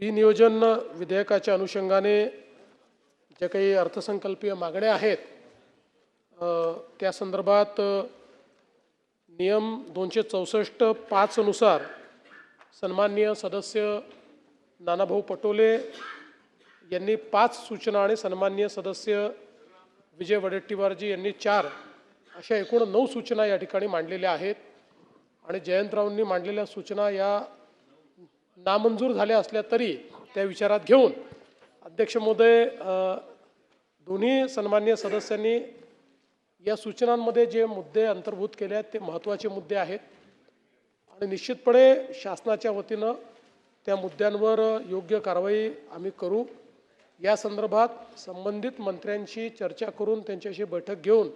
विनियोजन विधेयकाच्या अनुषंगाने ज्या काही अर्थसंकल्पीय मागण्या आहेत त्या संदर्भात नियम 264(5) नुसार सन्माननीय सदस्य नानाभाऊ पटोले यांनी 5 सूचना आणि सन्माननीय सदस्य विजय वडेट्टीवारजी यांनी 4 अशा एकूण 9 सूचना या ठिकाणी मांडलेल्या आहेत आणि जयंतरावांनी मांडलेल्या सूचना या नामंजूर झाल्या असल्या तरी त्या विचारात घेऊन अध्यक्ष महोदय दोन्ही सन्माननीय सदस्यांनी या सूचनांमध्ये जे मुद्दे अंतर्भूत केले आहेत ते महत्त्वाचे मुद्दे आहेत आणि निश्चितपणे शासनाच्या वतीनं त्या मुद्द्यांवर योग्य कारवाई आम्ही करू। या संदर्भात संबंधित मंत्र्यांशी चर्चा करून त्यांच्याशी बैठक घेऊन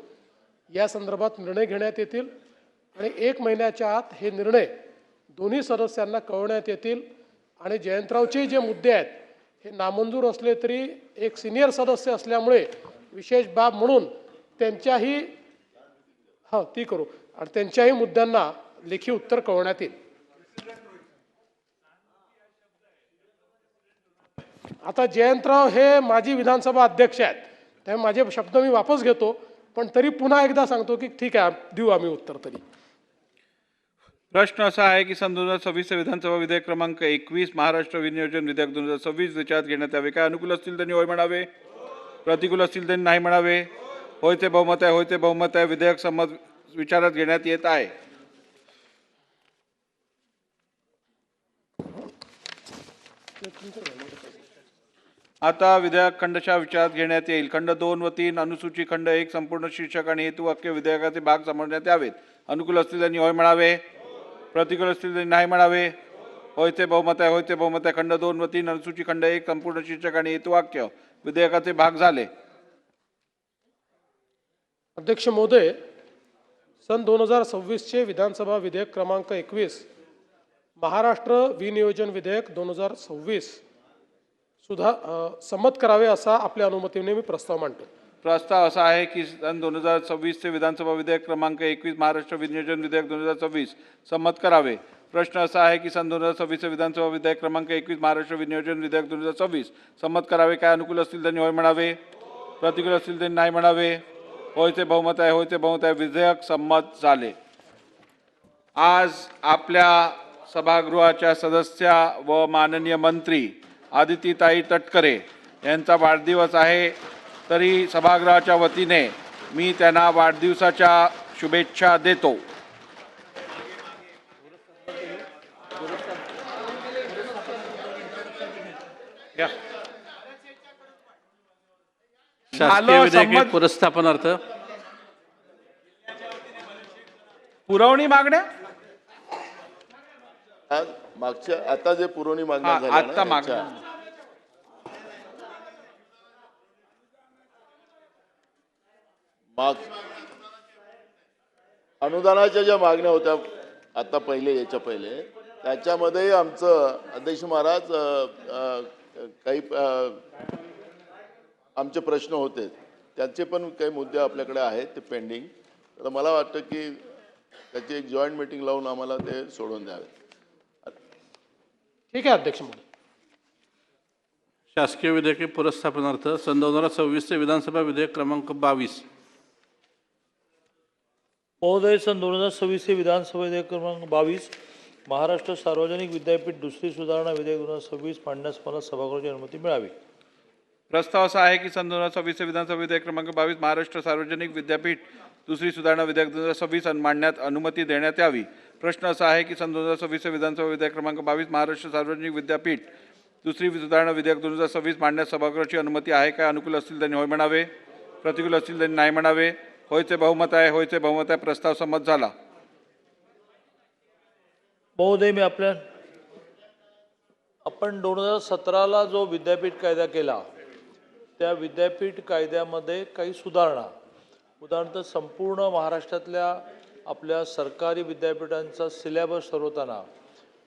या संदर्भात निर्णय घेण्यात येतील आणि 1 महिन्याच्या आत हे निर्णय दोन्ही सदस्यांना कळवण्यात येतील आणि जयंतरावचे जे मुद्दे आहेत हे नामंजूर असले तरी एक सिनियर सदस्य असल्यामुळे विशेष बाब म्हणून त्यांच्याही ती करू आणि त्यांच्याही मुद्द्यांना लेखी उत्तर कळवण्यात येईल। आता जयंतराव हे माजी विधानसभा अध्यक्ष आहेत त्यामुळे माझे शब्द मी वापस घेतो पण तरी पुन्हा एकदा सांगतो की ठीक आहे देऊ आम्ही उत्तर तरी। प्रश्न असा आहे की सन 2026 विधानसभा विधेयक क्रमांक 21 महाराष्ट्र विनियोजन विधेयक 2026 विचारात घेण्यात यावे। काय अनुकूल असतील त्यांनी होय म्हणावे, प्रतिकूल असतील त्यांनी नाही म्हणावे। होयचे बहुमत आहे, होयचे बहुमत आहे। विधेयक संमत विचारात घेण्यात येत आहे। आता विधेयक खंडशः विचारात घेण्यात येईल। खंड 2 व 3 अनुसूची खंड 1 संपूर्ण शीर्षक आणि हेतुवाक्य विधेयकाचे भाग समजण्यात यावेत। अनुकूल असतील त्यांनी होय म्हणावे, प्रतिकूल असतील त्यांनी नाही म्हणावे। होयचे बहुमत आहे, होयचे बहुमत आहे। खंड 2 व 3 अनुसूची खंड 1 संपूर्ण शीर्षक आणि हेतुवाक्य विधेयकाचे भाग झाले। अध्यक्ष महोदय, सन 2026 चे विधानसभा विधेयक क्रमांक 21 महाराष्ट्र विनियोजन विधेयक 2026 सुद्धा संमत करावे असा आपल्या अनुमतीने मी प्रस्ताव मांडतो। प्रस्ताव असा आहे की सन 2026 चे विधानसभा विधेयक क्रमांक 21 महाराष्ट्र विनियोजन विधेयक 2026 संमत करावे। प्रश्न असा आहे की सन 2026 चे विधानसभा विधेयक क्रमांक 21 महाराष्ट्र विनियोजन विधेयक 2026 संमत करावे। काय अनुकूल असतील त्यांनी होय म्हणावे, प्रतिकूल असतील त्यांनी नाही म्हणावे। होयचे बहुमत आहे, होयचे बहुमत आहे। विधेयक संमत झाले। आज आपल्या सभागृहाच्या सदस्या व माननीय मंत्री आदितीताई तटकरे यांचा वाढदिवस आहे, तरी सभागृहाच्या वतीने मी त्यांना वाढदिवसाच्या शुभेच्छा देतो। शासकीय विधेयक पुरस्थापनार्थ पुरवणी मागण्या मागच्या आता जे पुरवणी मागण्या झाल्या आता मागण्या अनुदानाच्या ज्या मागण्या होत्या आता याच्या पहिले त्याच्यामध्ये आमचं अध्यक्ष महाराज काही आमचे प्रश्न होते त्याचे पण काही मुद्दे आपल्याकडे आहेत ते पेंडिंग। तर मला वाटतं की त्याची एक जॉईंट मीटिंग लावून आम्हाला ते सोडून द्यावे। ठीक आहे अध्यक्ष महोदय। शासकीय विधेयके पुरस्थापनार्थ सन 2026 चे विधानसभा विधेयक क्रमांक 22 महोदय, सन 2026 चे विधानसभा विधेयक क्रमांक 22 महाराष्ट्र सार्वजनिक विद्यापीठ दुसरी सुधारणा विधेयक 2026 मांडण्यास मला सभागृहाची अनुमती मिळावी। प्रस्ताव असा आहे की सन 2026 विधानसभा विधेयक क्रमांक 22 महाराष्ट्र सार्वजनिक विद्यापीठ दुसरी सुधारणा विधेयक 2026 मांडण्यात अनुमती देण्यात यावी। प्रश्न असा आहे की सन 2026 विधानसभा विधेयक क्रमांक 22 महाराष्ट्र सार्वजनिक विद्यापीठ दुसरी सुधारणा विधेयक 2026 मांडण्यास सभागृहाची अनुमती आहे काय? अनुकूल असतील त्यांनी होय म्हणावे, प्रतिकूल असतील त्यांनी नाही म्हणावे। होयचे बहुमत आहे, होयचे बहुमत आहे। प्रस्ताव संमत झाला। महोदय, मी आपण 2017ला जो विद्यापीठ कायदा केला त्या विद्यापीठ कायद्यामध्ये काही सुधारणा, उदाहरणार्थ संपूर्ण महाराष्ट्रातल्या आपल्या सरकारी विद्यापीठांचा सिलेबस ठरवताना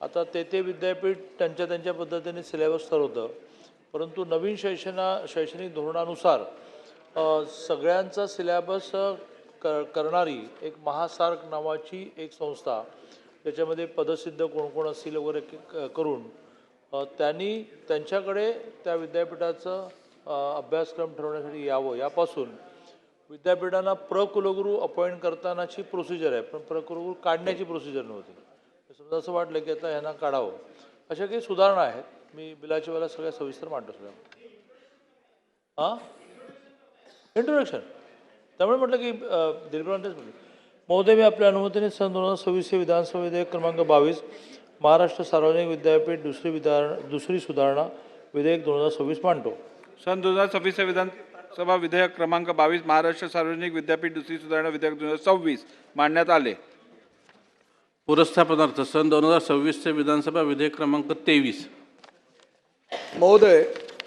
आता ते विद्यापीठ त्यांच्या पद्धतीने सिलेबस ठरवतं, परंतु नवीन शैक्षणिक धोरणानुसार सगळ्यांचा सिलेबस करणारी एक महासार्क नावाची एक संस्था, त्याच्यामध्ये पदसिद्ध कोण कोण असतील वगैरे करून त्यांनी त्यांच्याकडे त्या विद्यापीठाचं अभ्यासक्रम ठरवण्यासाठी यावं. यापासून विद्यापीठांना कुलगुरू अपॉइंट करतानाची प्रोसिजर आहे, पण कुलगुरू काढण्याची प्रोसिजर नव्हती. समजा असं वाटलं की आता ह्यांना काढावं. अशा काही सुधारणा आहेत. मी बिलाच्या वेळेला सगळ्या सविस्तर मांडतो सगळ्या. इंट्रोडक्शन. त्यामुळे म्हटलं की दिलप्रमाणतेच म्हटलं. महोदय, मी आपल्या अनुमतीने सन 2026 विधानसभा विधेयक क्रमांक 22 महाराष्ट्र सार्वजनिक विद्यापीठ दुसरी सुधारणा विधेयक 2026 मांडतो. सन 2026 विधानसभा विधेयक क्रमांक 22 महाराष्ट्र सार्वजनिक विद्यापीठ दुसरी सुधारणा विधेयक 2026 मांडण्यात आले. पुरस्थापनार्थ सन 2026 विधानसभा विधेयक क्रमांक 23. महोदय,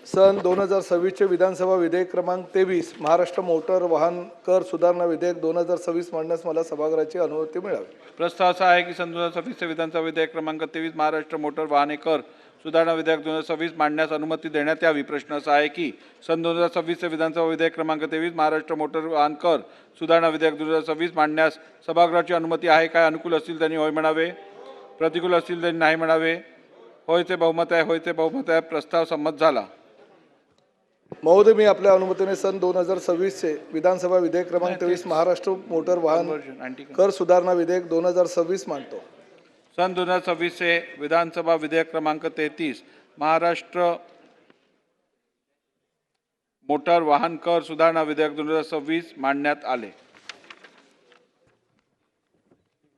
सन 2026 विधानसभा विधेयक क्रमांक 23 महाराष्ट्र मोटर वाहन कर सुधारणा विधेयक 2026 मांडण्यास मला सभागृहाची अनुमती मिळावी. प्रस्ताव असा आहे की सन 2026 विधानसभा विधेयक क्रमांक 23 महाराष्ट्र मोटर वाहने कर सुधारणा विधेयक 2026 मांडण्यास अनुमती देण्यात यावी. प्रश्न असा आहे की सन 2026 विधानसभा विधेयक क्रमांक 23 महाराष्ट्र मोटर वाहन कर सुधारणा विधेयक 2026 मांडण्यास सभागृहाची अनुमती आहे काय? अनुकूल असतील त्यांनी होय म्हणावे, प्रतिकूल असतील त्यांनी नाही म्हणावे. होयचे बहुमत आहे, होयचे बहुमत आहे. प्रस्ताव संमत झाला. महोदय, मी आपल्या अनुमतीने सन 2026 विधानसभा विधेयक क्रमांक 23 महाराष्ट्र मोटर वाहन कर सुधारणा विधेयक 2026 मांडतो. सन 2026 विधानसभा विधेयक क्रमांक 33 महाराष्ट्र मोटर वाहन कर सुधारणा विधेयक 2026 मांडण्यात आले.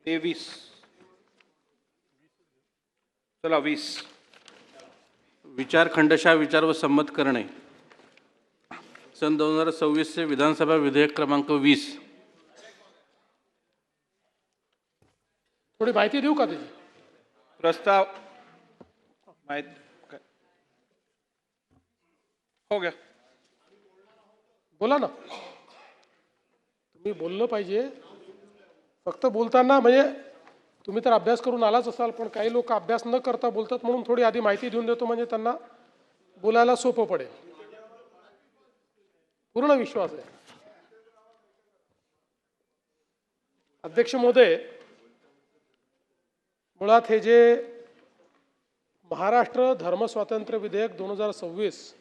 23 चला 20. विचार खंडशः विचार व संमत करणे. सन 2026 विधानसभा विधेयक क्रमांक 20. थोडी माहिती देऊ का त्याची? प्रस्ताव माहित हो गया. बोला ना. तुम्ही बोललं पाहिजे. फक्त बोलताना म्हणजे तुम्ही तर अभ्यास करून आलाच असाल, पण काही लोक अभ्यास न करता बोलतात, म्हणून थोडी आधी माहिती देऊन देतो म्हणजे त्यांना बोलायला सोपं पडेल. पूर्ण विश्वास आहे. अध्यक्ष महोदय, मुळात हे जे महाराष्ट्र धर्मस्वातंत्र्य विधेयक 2026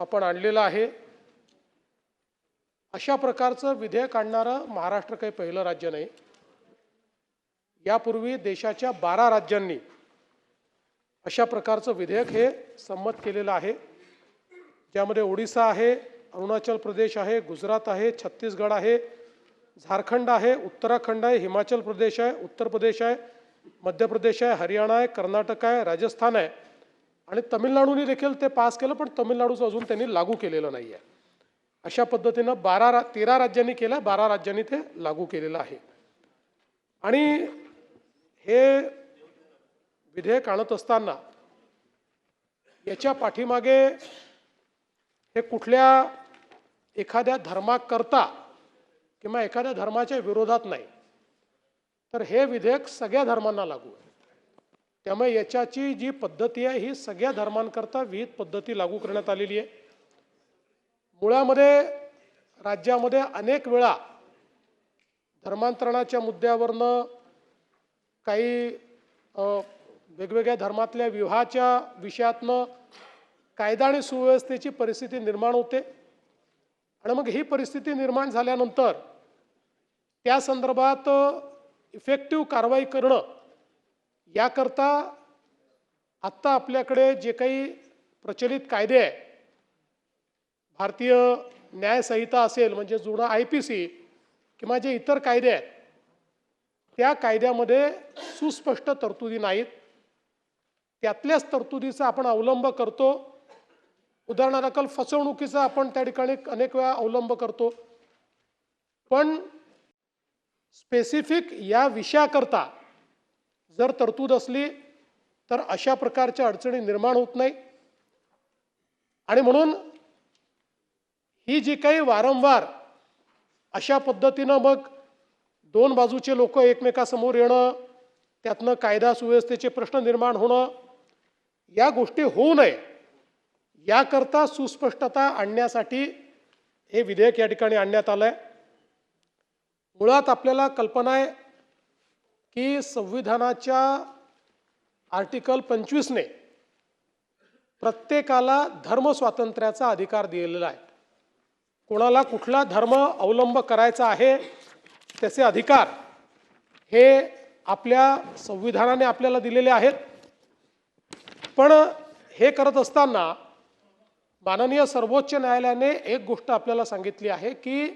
आपण आणलेलं आहे, अशा प्रकारचं विधेयक आणणारं महाराष्ट्र काही पहिलं राज्य नाही. यापूर्वी देशाच्या 12 राज्यांनी अशा प्रकारचं विधेयक हे संमत केलेलं आहे, ज्यामध्ये ओडिसा आहे, अरुणाचल प्रदेश आहे, गुजरात आहे, छत्तीसगड आहे, झारखंड आहे, उत्तराखंड आहे, हिमाचल प्रदेश आहे, उत्तर प्रदेश आहे, मध्य प्रदेश आहे, हरियाणा आहे, कर्नाटक आहे, राजस्थान आहे आणि तमिळनाडूने देखील ते पास केलं, पण तमिळनाडूचं अजून त्यांनी लागू केलेलं नाही आहे. अशा पद्धतीनं 13 राज्यांनी केलं, 12 राज्यांनी ते लागू केलेलं आहे. आणि हे विधेयक आणत असताना याच्या पाठीमागे हे कुठल्या एखाद्या धर्माकरता किंवा एखाद्या धर्माच्या विरोधात नाही, तर हे विधेयक सगळ्या धर्मांना लागू आहे. त्यामुळे याच्याची जी पद्धती आहे ही सगळ्या धर्मांकरता विविध पद्धती लागू करण्यात आलेली आहे. मुळामध्ये राज्यामध्ये अनेक वेळा धर्मांतरणाच्या मुद्द्यावरनं काही वेगवेगळ्या धर्मातल्या विवाहाच्या विषयातनं कायदा आणि सुव्यवस्थेची परिस्थिती निर्माण होते आणि मग ही परिस्थिती निर्माण झाल्यानंतर त्या संदर्भात इफेक्टिव्ह कारवाई करणं याकरता आत्ता आपल्याकडे जे काही प्रचलित कायदे आहे, भारतीय न्यायसंहिता असेल म्हणजे जुना IPC किंवा जे इतर कायदे आहेत, त्या कायद्यामध्ये सुस्पष्ट तरतुदी नाहीत. त्यातल्याच तरतुदीचा आपण अवलंब करतो. उदाहरणादाखल फसवणुकीचा आपण त्या ठिकाणी अनेक वेळा अवलंब करतो, पण स्पेसिफिक या विषयाकरता जर तरतूद असली तर अशा प्रकारच्या अडचणी निर्माण होत नाही. आणि म्हणून ही जी काही वारंवार अशा पद्धतीनं मग दोन बाजूचे लोक एकमेकासमोर येणं, त्यातनं कायदा सुव्यवस्थेचे प्रश्न निर्माण होणं, या गोष्टी होऊ नये याकरता सुस्पष्टता आणण्यासाठी हे विधेयक या ठिकाणी आणण्यात आलं आहे. मुळात आपल्याला कल्पना आहे की संविधानाच्या आर्टिकल 25ने प्रत्येकाला धर्म स्वातंत्र्याचा अधिकार दिलेला आहे. कोणाला कुठला धर्म अवलंब करायचा आहे त्याचे अधिकार हे आपल्या संविधानाने आपल्याला दिलेले आहेत. पण हे करत असताना माननीय सर्वोच्च न्यायालयाने एक गोष्ट आपल्याला सांगितली आहे की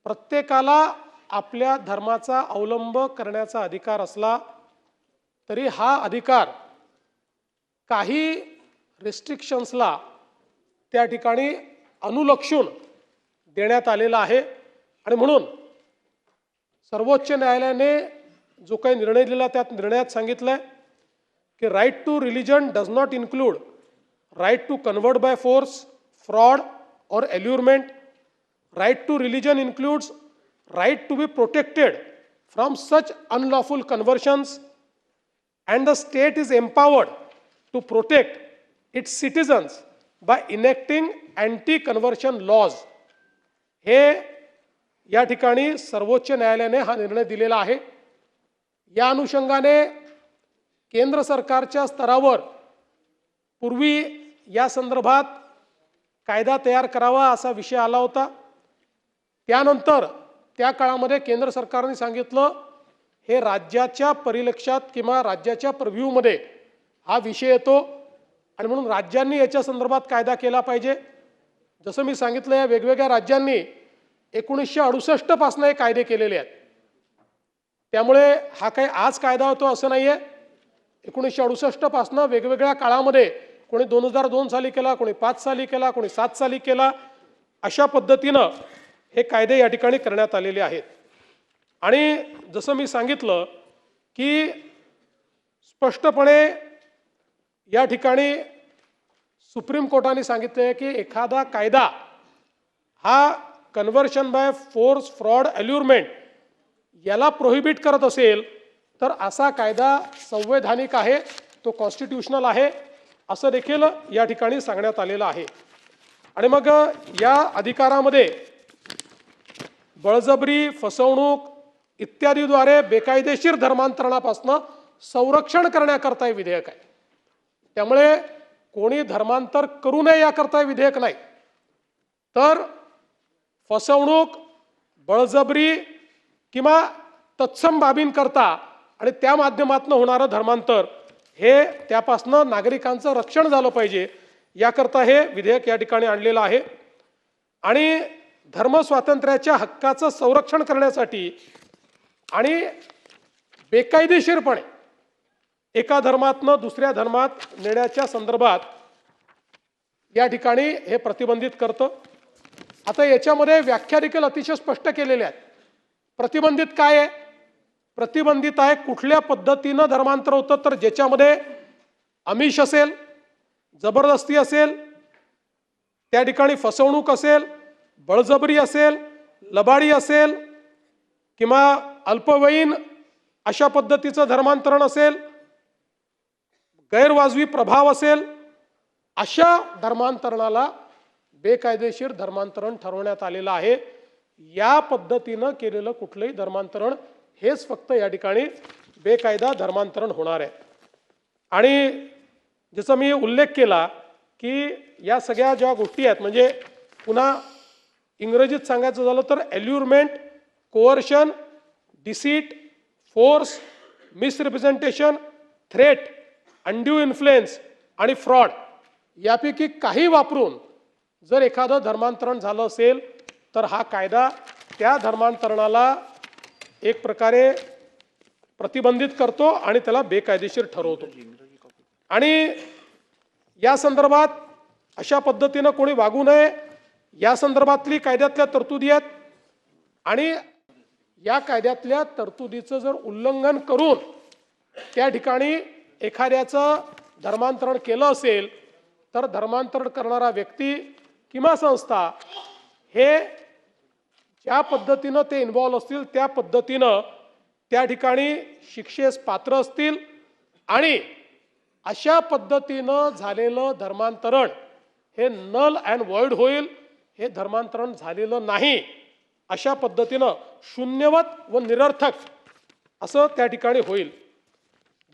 प्रत्येकाला आपल्या धर्माचा अवलंब करण्याचा अधिकार असला तरी हा अधिकार काही रिस्ट्रिक्शन्सला त्या ठिकाणी अनुलक्षून देण्यात आलेला आहे. आणि म्हणून सर्वोच्च न्यायालयाने जो काही निर्णय दिला त्यात निर्णयात सांगितलं आहे की right to religion does not include right to convert by force, fraud or allurement. Right to religion includes right to be protected from such unlawful conversions, and the state is empowered to protect its citizens by enacting anti-conversion laws. हे या ठिकाणी सर्वोच्च न्यायालयाने हा निर्णय दिलेला आहे. या अनुषंगाने केंद्र सरकारच्या स्तरावर पूर्वी या संदर्भात कायदा तयार करावा असा विषय आला होता. त्यानंतर त्या काळामध्ये केंद्र सरकारने सांगितलं हे राज्याच्या परिलक्षात किंवा राज्याच्या प्रिव्ह्यूमध्ये हा विषय येतो आणि म्हणून राज्यांनी याच्या संदर्भात कायदा केला पाहिजे. जसं मी सांगितलं या वेगवेगळ्या राज्यांनी 1968 पासून हे कायदे केलेले आहेत. त्यामुळे हा काही आज कायदा होतो असं नाही आहे. 1968 पासून वेगवेगळ्या काळामध्ये कोणी 2002 साली केला, कोणी 5 साली केला, कोणी 7 साली केला, अशा पद्धतीनं हे कायदे या ठिकाणी करण्यात आलेले आहेत. आणि जसं मी सांगितलं की स्पष्टपणे या ठिकाणी सुप्रीम कोर्टाने सांगितले आहे की एखादा कायदा हा कन्व्हर्शन बाय फोर्स, फ्रॉड, अल्युरमेंट याला प्रोहिबिट करत असेल तर असा कायदा संवैधानिक आहे, तो कॉन्स्टिट्यूशनल आहे असं देखील या ठिकाणी सांगण्यात आलेलं आहे. आणि मग या अधिकारामध्ये बळजबरी, फसवणूक इत्यादीद्वारे बेकायदेशीर धर्मांतरणापासून संरक्षण करण्याकरता हे विधेयक आहे. त्यामुळे कोणी धर्मांतर करू नये याकरता हे विधेयक नाही, तर फसवणूक, बळजबरी किंवा तत्सम बाबींकरता आणि त्या माध्यमातून होणारं धर्मांतर हे त्यापासून नागरिकांचं रक्षण झालं पाहिजे याकरता हे विधेयक या ठिकाणी आणलेलं आहे. आणि धर्म स्वातंत्र्याच्या हक्काचं संरक्षण करण्यासाठी आणि बेकायदेशीरपणे एका धर्मातनं दुसऱ्या धर्मात नेण्याच्या संदर्भात या ठिकाणी हे प्रतिबंधित करतं. आता याच्यामध्ये व्याख्या देखील अतिशय स्पष्ट केलेल्या आहेत. प्रतिबंधित काय आहे? प्रतिबंधित आहे कुठल्या पद्धतीनं धर्मांतर होतं तर ज्याच्यामध्ये आमिष असेल, जबरदस्ती असेल, त्या ठिकाणी फसवणूक असेल, बळजबरी असेल, लबाडी असेल किंवा अल्पवयीन अशा पद्धतीचं धर्मांतरण असेल, गैरवाजवी प्रभाव असेल, अशा धर्मांतरणाला बेकायदेशीर धर्मांतरण ठरवण्यात आलेलं आहे. या पद्धतीनं केलेलं कुठलंही धर्मांतरण हेच फक्त या ठिकाणी बेकायदा धर्मांतरण होणार आहे. आणि जसं मी उल्लेख केला की या सगळ्या ज्या गोष्टी आहेत म्हणजे पुन्हा इंग्रजीत सांगायचं झालं तर allurement, coercion, deceit, force, misrepresentation, threat, undue influence आणि फ्रॉड यापैकी काही वापरून जर एखादं धर्मांतरण झालं असेल तर हा कायदा त्या धर्मांतरणाला एक प्रकारे प्रतिबंधित करतो आणि त्याला बेकायदेशीर ठरवतो. आणि या संदर्भात अशा पद्धतीनं कोणी वागू नये या संदर्भातली कायद्यातल्या तरतुदी आहेत. आणि या कायद्यातल्या तरतुदीचं जर उल्लंघन करून त्या ठिकाणी एखाद्याचं धर्मांतरण केलं असेल तर धर्मांतरण करणारा व्यक्ती किंवा संस्था हे ज्या पद्धतीनं ते इन्व्हॉल्व असतील त्या पद्धतीनं त्या ठिकाणी शिक्षेस पात्र असतील. आणि अशा पद्धतीनं झालेलं धर्मांतरण हे नल अँड व्हॉइड होईल. हे धर्मांतरण झालेलं नाही अशा पद्धतीनं शून्यवत व निरर्थक असं त्या ठिकाणी होईल.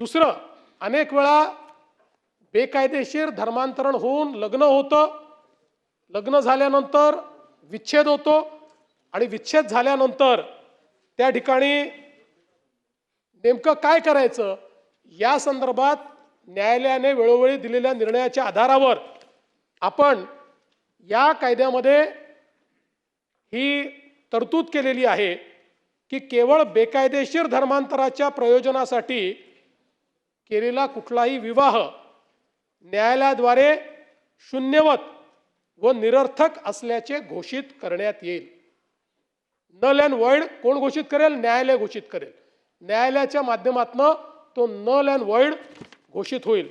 दुसरं, अनेक वेळा बेकायदेशीर धर्मांतरण होऊन लग्न होतं, लग्न झाल्यानंतर विच्छेद होतो आणि विच्छेद झाल्यानंतर त्या ठिकाणी नेमकं काय करायचं या संदर्भात न्यायालयाने वेळोवेळी दिलेल्या निर्णयाच्या आधारावर आपण या कायद्यामध्ये ही तरतूद केलेली आहे की केवळ बेकायदेशीर धर्मांतराच्या प्रयोजनासाठी केलेला कुठलाही विवाह न्यायालयाद्वारे शून्यवत व निरर्थक असल्याचे घोषित करण्यात येईल. नल अँड वॉइड कोण घोषित करेल? न्यायालय घोषित करेल. न्यायालयाच्या माध्यमातून तो नल अँड वॉइड घोषित होईल.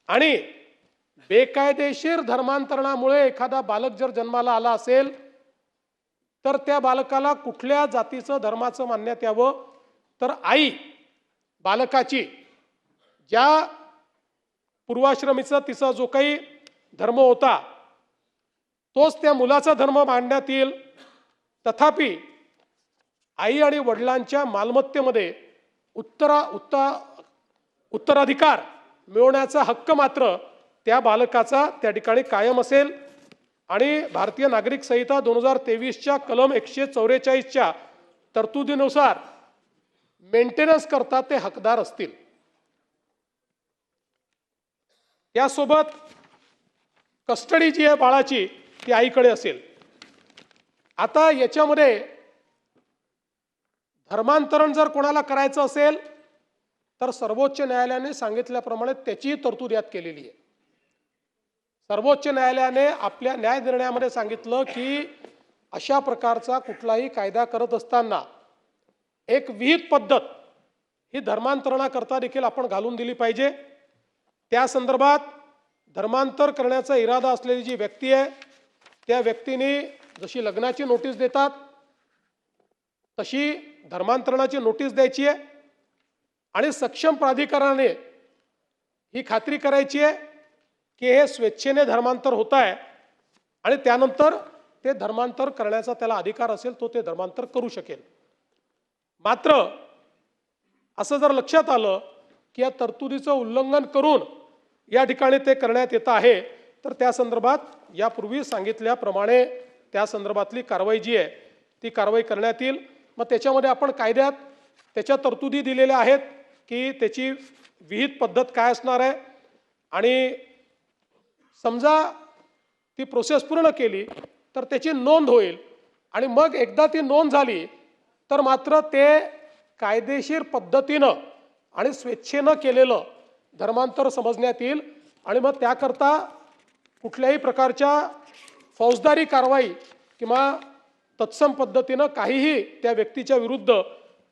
आणि बेकायदेशीर धर्मांतरणामुळे एखादा बालक जर जन्माला आला असेल तर त्या बालकाला कुठल्या जातीचं धर्माचं मानण्यात यावं, तर आई बालकाची ज्या पूर्वाश्रमीचा तिचा जो काही धर्म होता तोच त्या मुलाचा धर्म मानण्यात येईल. तथापि आई आणि वडिलांच्या मालमत्तेमध्ये उत्तराधिकार मिळवण्याचा हक्क मात्र त्या बालकाचा त्या ठिकाणी कायम असेल. आणि भारतीय नागरिक संहिता 2023च्या कलम 144च्या तरतुदीनुसार मेंटेनन्स करता ते हकदार असतील. त्यासोबत कस्टडी जी आहे बाळाची ती आईकडे असेल. आता याच्यामध्ये धर्मांतरण जर कोणाला करायचं असेल तर सर्वोच्च न्यायालयाने सांगितल्याप्रमाणे त्याची तरतूद यात केलेली आहे. सर्वोच्च न्यायालयाने आपल्या न्याय निर्णयामध्ये सांगितलं की अशा प्रकारचा कुठलाही कायदा करत असताना एक विहित पद्धत ही धर्मांतरणाकरता देखील आपण घालून दिली पाहिजे. त्या संदर्भात धर्मांतर करण्याचा इरादा असलेली जी व्यक्ती आहे त्या व्यक्तीने जशी लग्नाची नोटीस देतात तशी धर्मांतरणाची नोटीस द्यायची आहे. आणि सक्षम प्राधिकरणाने ही खात्री करायची आहे की हे स्वेच्छेने धर्मांतर होत आहे आणि त्यानंतर ते धर्मांतर करण्याचा त्याला अधिकार असेल तो ते धर्मांतर करू शकेल. मात्र असं जर लक्षात आलं की या तरतुदीचं उल्लंघन करून या ठिकाणी ते करण्यात येत आहे तर त्या संदर्भात यापूर्वी सांगितल्याप्रमाणे त्या संदर्भातली कारवाई जी आहे ती कारवाई करण्यात येईल. मग त्याच्यामध्ये आपण कायद्यात त्याच्या तरतुदी दिलेल्या आहेत की त्याची विहित पद्धत काय असणार आहे. आणि समजा ती प्रोसेस पूर्ण केली तर त्याची नोंद होईल आणि मग एकदा ती नोंद झाली तर मात्र ते कायदेशीर पद्धतीनं आणि स्वेच्छेनं केलेलं धर्मांतर समजण्यात येईल. आणि मग त्याकरता कुठल्याही प्रकारच्या फौजदारी कारवाई किंवा तत्सम पद्धतीनं काहीही त्या व्यक्तीच्या विरुद्ध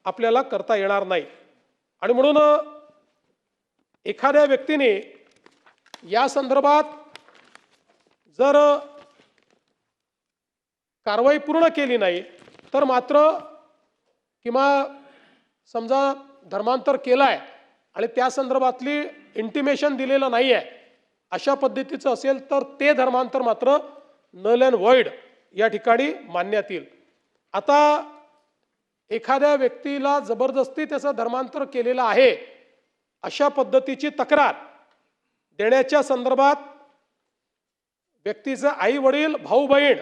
आपल्याला करता येणार नाही. आणि म्हणून एखाद्या व्यक्तीने या संदर्भात जर कारवाई पूर्ण केली नाही तर मात्र किंवा समजा धर्मांतर केलं आहे आणि त्या संदर्भातली इंटिमेशन दिलेलं नाही आहे अशा पद्धतीचं असेल तर ते धर्मांतर मात्र नल अँड वॉइड या ठिकाणी मानण्यात येईल. आता एखाद्या व्यक्तीला जबरदस्ती त्याचं धर्मांतर केलेलं आहे अशा पद्धतीची तक्रार देण्याच्या संदर्भात व्यक्तीचं आई वडील भाऊ बहीण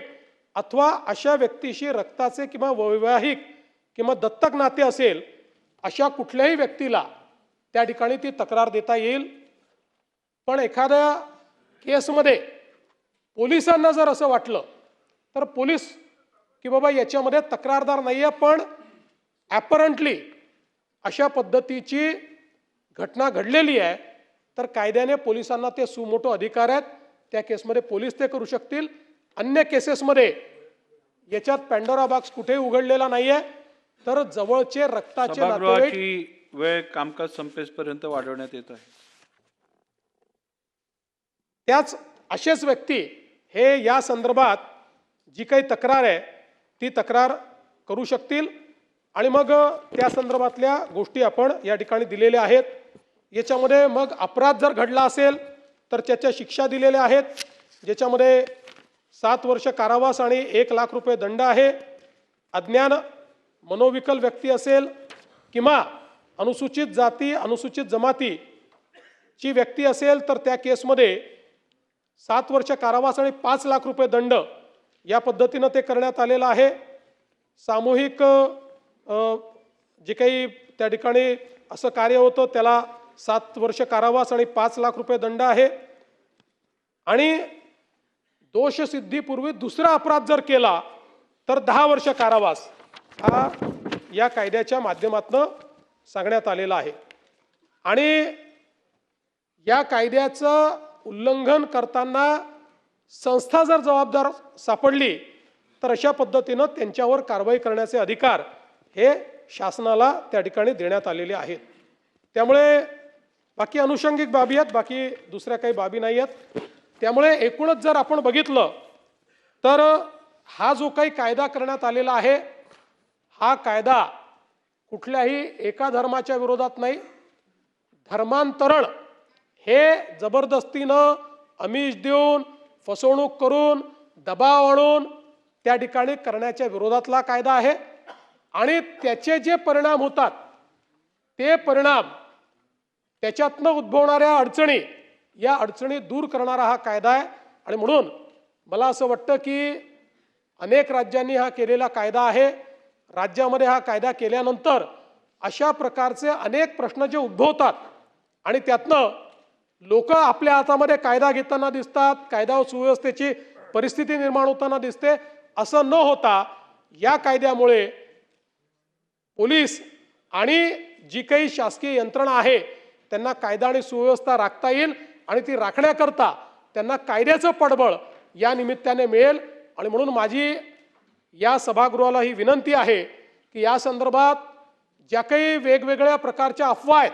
अथवा अशा व्यक्तीशी रक्ताचे किंवा वैवाहिक किंवा दत्तक नाते असेल अशा कुठल्याही व्यक्तीला त्या ठिकाणी ती तक्रार देता येईल. पण एखाद्या केसमध्ये पोलिसांना जर असं वाटलं तर पोलीस की बाबा याच्यामध्ये तक्रारदार नाही आहे पण ॲपरंटली अशा पद्धतीची घटना घडलेली आहे तर कायद्याने पोलिसांना ते सुमोटो अधिकार आहेत. त्या केसमध्ये पोलीस ते करू शकतील. अन्य केसेसमध्ये याच्यात पॅन्डोरा बॉक्स कुठेही उघडलेला नाही आहे तर जवळचे रक्ताचे नातेवाईक सभागृहाची वेळ कामकाज संपेपर्यंत वाढवण्यात येत आहे. त्याच असेच व्यक्ती हे या संदर्भात जी काही तक्रार आहे ती तक्रार करू शकतील. आणि मग त्या संदर्भातल्या गोष्टी आपण या ठिकाणी दिलेल्या आहेत. याच्यामध्ये मग अपराध जर घडला असेल तर त्याच्या शिक्षा दिलेल्या आहेत ज्याच्यामध्ये 7 वर्ष कारावास आणि 1 लाख रुपये दंड आहे. अज्ञान मनोविकल व्यक्ती असेल किंवा अनुसूचित जाती अनुसूचित जमाती ची व्यक्ती असेल तर त्या केसमध्ये 7 वर्ष कारावास आणि 5 लाख रुपये दंड या पद्धतीनं ते करण्यात आलेलं आहे. सामूहिक जे काही त्या ठिकाणी असं कार्य होतं त्याला 7 वर्ष कारावास आणि 5 लाख रुपये दंड आहे. आणि दोषसिद्धीपूर्वी दुसरा अपराध जर केला तर 10 वर्ष कारावास हा या कायद्याच्या माध्यमातून सांगण्यात आलेला आहे. आणि या कायद्याचं उल्लंघन करताना संस्था जर जबाबदार सापडली तर अशा पद्धतीनं त्यांच्यावर कारवाई करण्याचे अधिकार हे शासनाला त्या ठिकाणी देण्यात आलेले आहेत. त्यामुळे बाकी अनुषंगिक बाबी आहेत, बाकी दुसऱ्या काही बाबी नाही आहेत. त्यामुळे एकूणच जर आपण बघितलं तर हा जो काही कायदा करण्यात आलेला आहे हा कायदा कुठल्याही एका धर्माच्या विरोधात नाही. धर्मांतरण हे जबरदस्तीनं आमिष देऊन फसवणूक करून दबाव आणून त्या ठिकाणी करण्याच्या विरोधातला कायदा आहे. आणि त्याचे जे परिणाम होतात ते परिणाम त्याच्यातनं उद्भवणाऱ्या अडचणी या अडचणी दूर करणारा हा कायदा आहे. आणि म्हणून मला असं वाटतं की अनेक राज्यांनी हा केलेला कायदा आहे. राज्यामध्ये हा कायदा केल्यानंतर अशा प्रकारचे अनेक प्रश्न जे उद्भवतात आणि त्यातनं लोक आपल्या हातामध्ये कायदा घेताना दिसतात, कायदा व सुव्यवस्थेची परिस्थिती निर्माण होताना दिसते. असं न होता या कायद्यामुळे पोलीस आणि जी काही शासकीय यंत्रणा आहे त्यांना कायदा आणि सुव्यवस्था राखता येईल आणि ती राखण्याकरता त्यांना कायद्याचं पाठबळ या निमित्ताने मिळेल. आणि म्हणून माझी या सभागृहाला ही विनंती आहे की या संदर्भात ज्या काही वेगवेगळ्या प्रकारच्या अफवा आहेत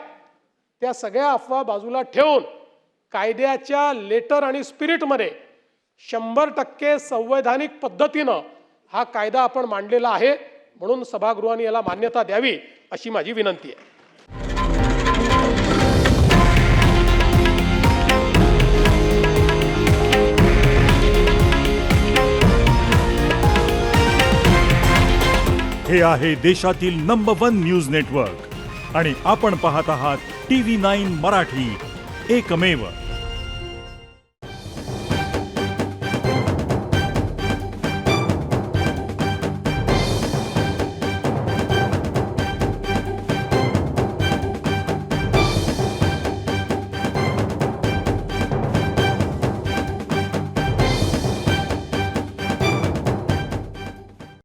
त्या सगळ्या अफवा बाजूला ठेवून कायद्याच्या लेटर आणि स्पिरिटमध्ये 100% संवैधानिक पद्धतीनं हा कायदा आपण मांडलेला आहे. म्हणून सभागृहाने याला मान्यता द्यावी अशी माझी विनंती आहे. हे आहे देशातील नंबर 1 न्यूज नेटवर्क आणि आपण पाहत आहात TV9 मराठी, एकमेव.